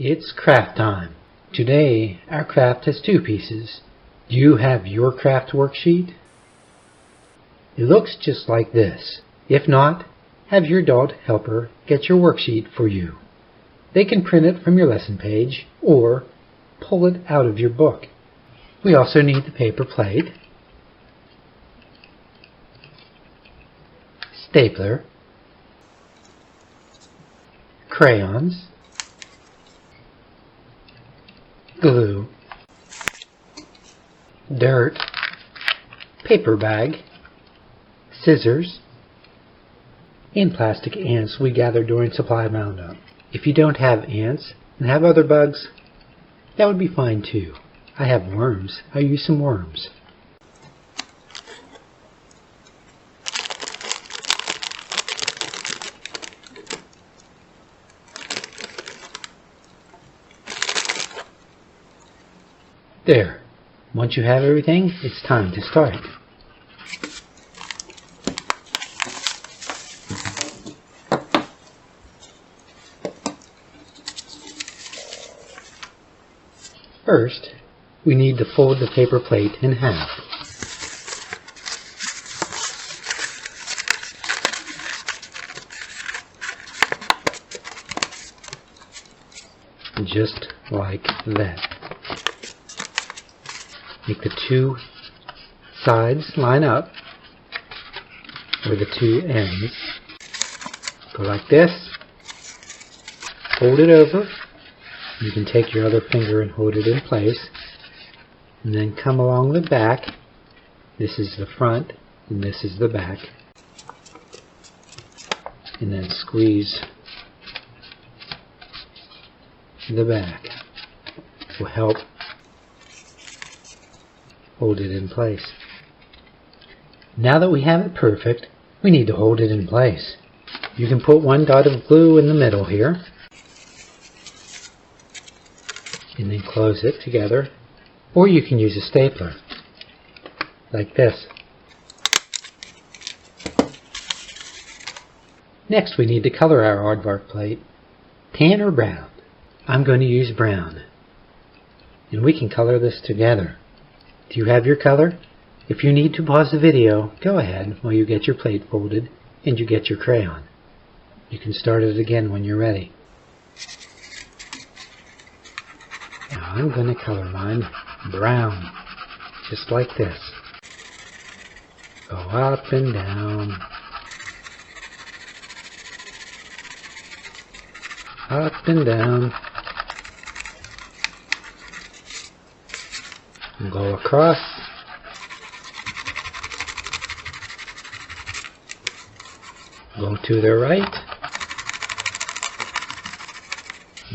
It's craft time. Today, our craft has two pieces. Do you have your craft worksheet? It looks just like this. If not, have your adult helper get your worksheet for you. They can print it from your lesson page or pull it out of your book. We also need the paper plate, stapler, crayons, glue, dirt, paper bag, scissors, and plastic ants we gathered during supply roundup. If you don't have ants and have other bugs, that would be fine too. I have worms. I'll use some worms. There. Once you have everything, it's time to start. First, we need to fold the paper plate in half. Just like that. Make the two sides line up, or the two ends. Go like this. Fold it over. You can take your other finger and hold it in place. And then come along the back. This is the front, and this is the back. And then squeeze the back. Will help hold it in place. Now that we have it perfect, we need to hold it in place. You can put one dot of glue in the middle here, and then close it together, or you can use a stapler, like this. Next we need to color our aardvark plate. Tan or brown? I'm going to use brown. And we can color this together. Do you have your color? If you need to pause the video, go ahead while you get your plate folded and you get your crayon. You can start it again when you're ready. Now I'm going to color mine brown, just like this. Go up and down, up and down, and go across, go to the right,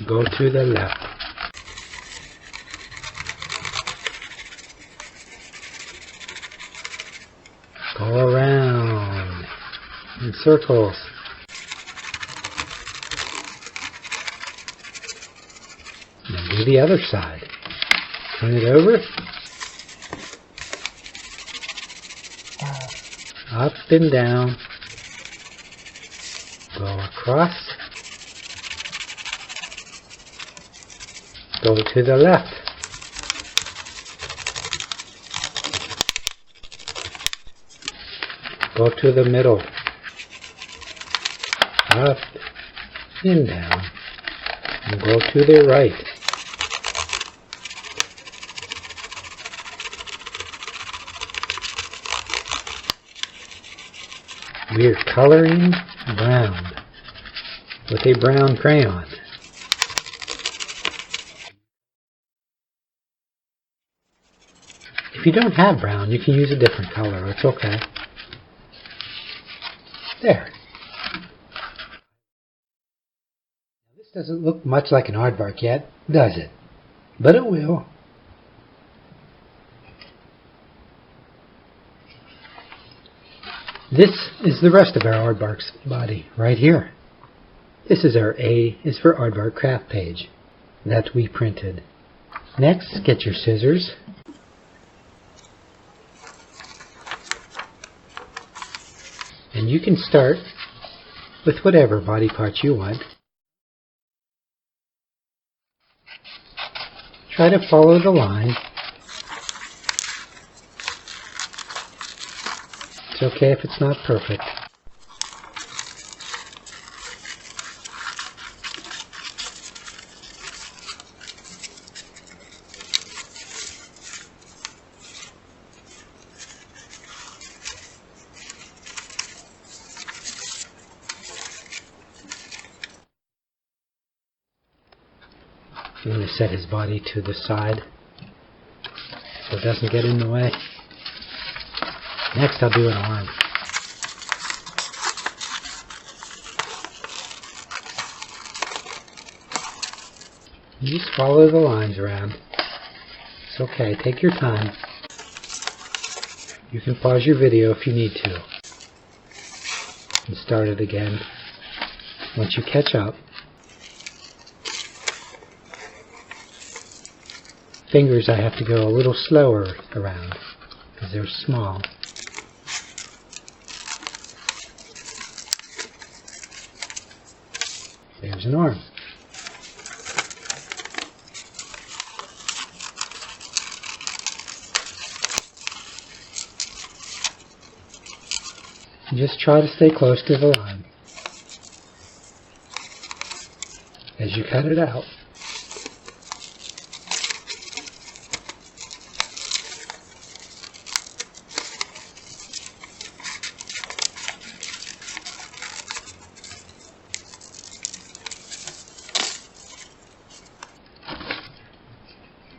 go to the left. Go around in circles. Now do the other side. Turn it over. Up and down. Go across. Go to the left. Go to the middle, up and down, and go to the right. We're coloring brown with a brown crayon. If you don't have brown, you can use a different color. It's okay. There. This doesn't look much like an aardvark yet, does it? But it will. This is the rest of our aardvark's body right here. This is our A is for Aardvark craft page that we printed. Next, get your scissors. And you can start with whatever body part you want. Try to follow the line. It's okay if it's not perfect. I'm going to set his body to the side so it doesn't get in the way. Next I'll do an arm. You just follow the lines around. It's okay, take your time. You can pause your video if you need to and start it again once you catch up. Fingers I have to go a little slower around because they're small. There's an arm. Just try to stay close to the line as you cut it out.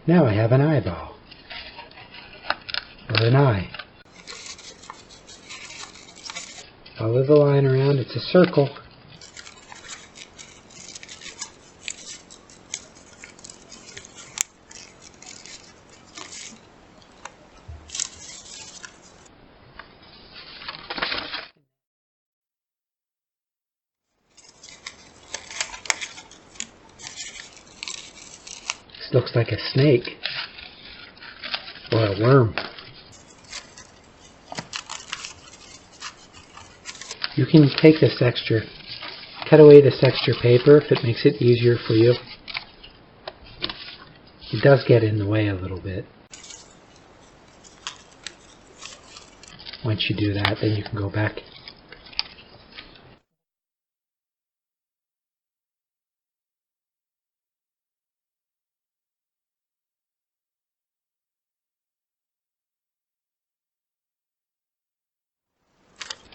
Now I have an eyeball, or an eye. Follow the line around, it's a circle. This looks like a snake or a worm. You can take this extra, cut away this extra paper if it makes it easier for you. It does get in the way a little bit. Once you do that, then you can go back.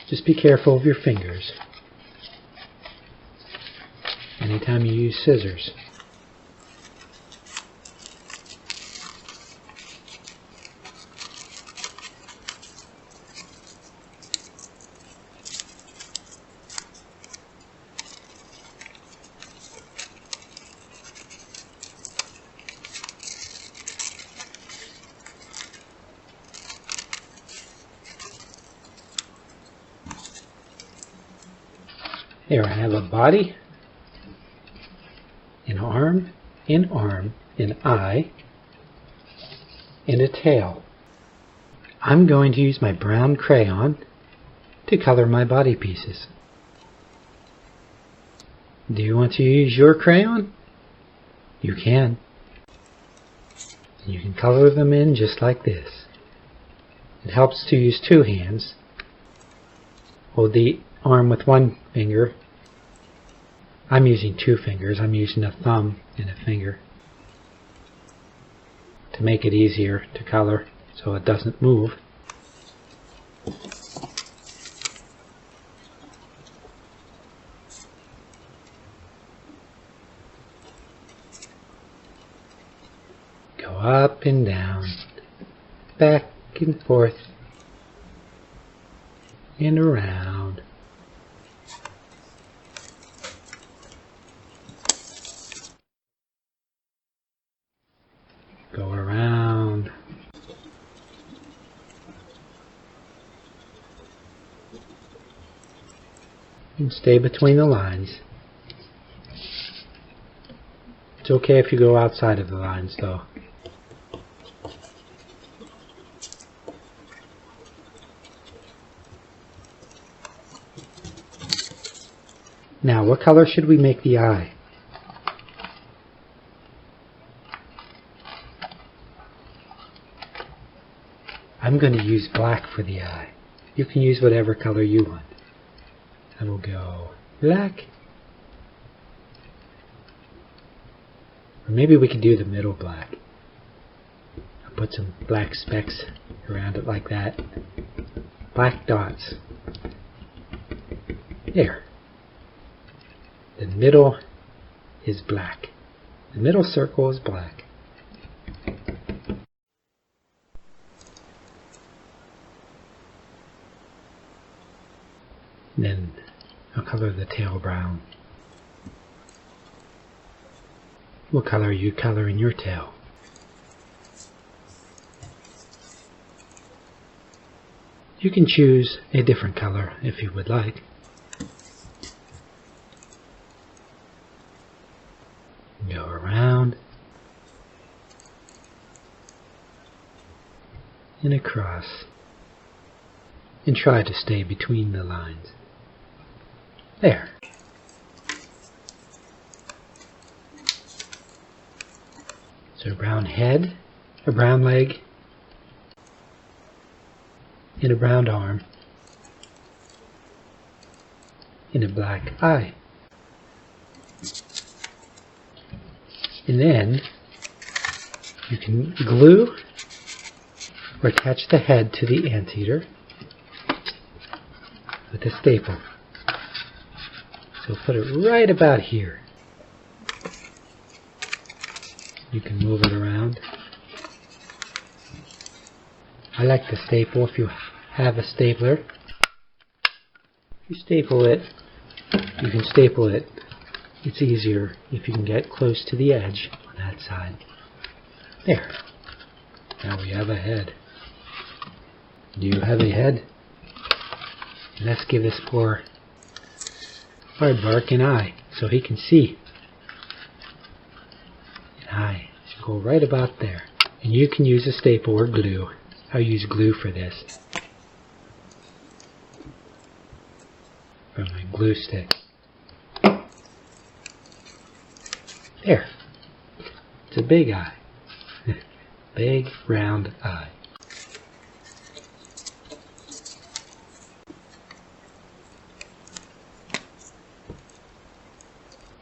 Just be careful of your fingers anytime you use scissors. Here I have a body, an arm, an eye, and a tail. I'm going to use my brown crayon to color my body pieces. Do you want to use your crayon? You can. You can color them in just like this. It helps to use two hands. Hold the arm with one finger. I'm using two fingers. I'm using a thumb and a finger to make it easier to color so it doesn't move. Go up and down, back and forth, and around. Go around. And stay between the lines. It's okay if you go outside of the lines though. Now, what color should we make the eye? I'm going to use black for the eye. You can use whatever color you want. I will go black. Or maybe we could do the middle black. I'll put some black specks around it like that. Black dots. There. The middle is black. The middle circle is black. Then I'll color the tail brown. What color are you coloring your tail? You can choose a different color if you would like. Go around and across and try to stay between the lines. There. So a brown head, a brown leg, and a brown arm, and a black eye. And then you can glue or attach the head to the anteater with a staple. So put it right about here. You can move it around. I like the staple if you have a stapler. If you staple it, you can staple it. It's easier if you can get close to the edge on that side. There. Now we have a head. Do you have a head? Let's give this poor Aardvark an eye so he can see. An eye should go right about there. And you can use a staple or glue. I'll use glue for this. From my glue stick. There. It's a big eye. Big round eye.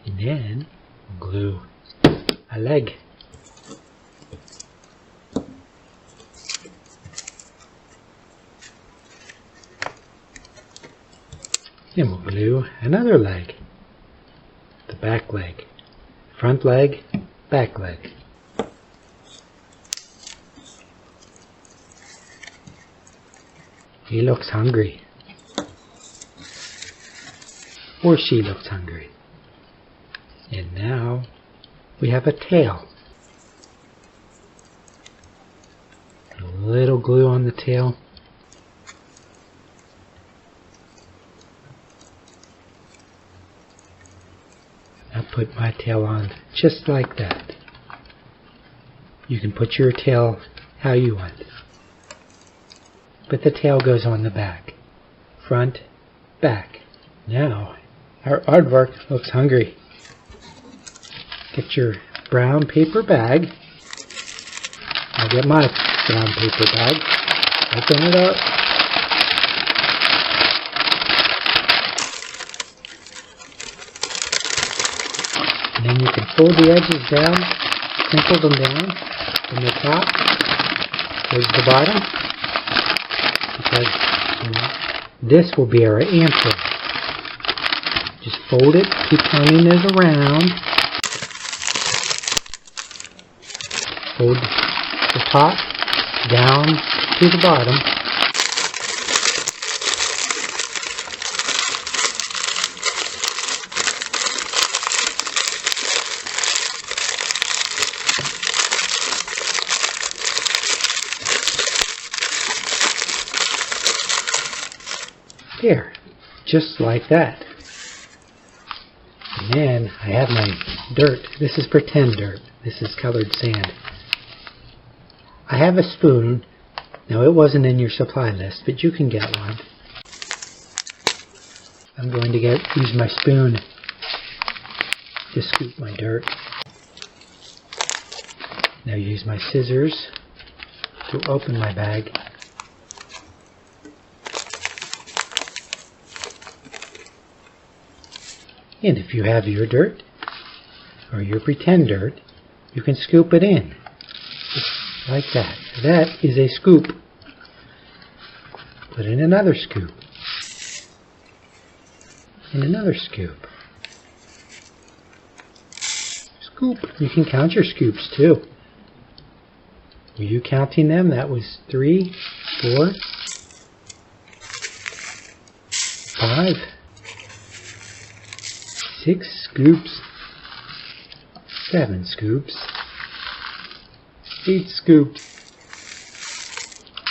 And then glue a leg. Then we'll glue another leg. The back leg. Front leg, back leg. He looks hungry. Or she looks hungry. And now we have a tail. A little glue on the tail. I'll put my tail on just like that. You can put your tail how you want. But the tail goes on the back. Front, back. Now, our aardvark looks hungry. Get your brown paper bag. I'll get my brown paper bag. Open it up. And then you can fold the edges down, crinkle them down from the top towards the bottom. Because this will be our answer. Just fold it, keep turning it around. Fold the top down to the bottom. There, just like that. And then I have my dirt. This is pretend dirt. This is colored sand. I have a spoon. Now it wasn't in your supply list, but you can get one. I'm going to use my spoon to scoop my dirt. Now use my scissors to open my bag And if you have your dirt, or your pretend dirt, you can scoop it in. Just like that. That is a scoop. Put in another scoop. And another scoop. Scoop. You can count your scoops too. Were you counting them? That was 3, 4, 5, 6 scoops, 7 scoops, 8 scoops.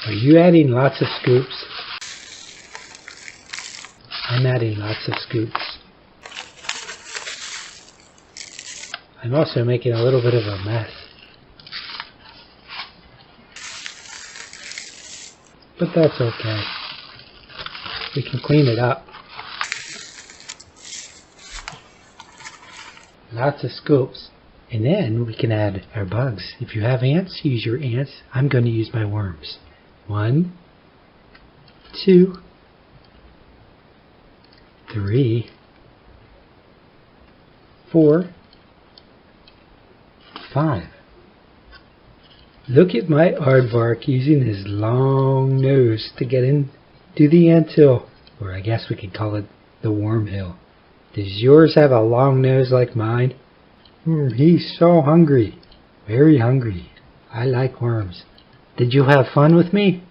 Are you adding lots of scoops? I'm adding lots of scoops. I'm also making a little bit of a mess. But that's okay. We can clean it up. Lots of scoops. And then we can add our bugs. If you have ants, use your ants. I'm going to use my worms. 1, 2, 3, 4, 5. Look at my aardvark using his long nose to get into the anthill, or I guess we could call it the worm hill. Does yours have a long nose like mine? He's so hungry. Very hungry. I like worms. Did you have fun with me?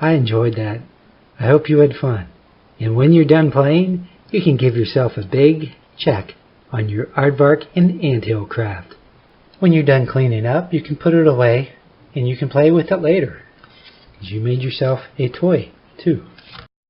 I enjoyed that. I hope you had fun. And when you're done playing, you can give yourself a big check on your Aardvark and Anthill craft. When you're done cleaning up, you can put it away and you can play with it later. You made yourself a toy, too.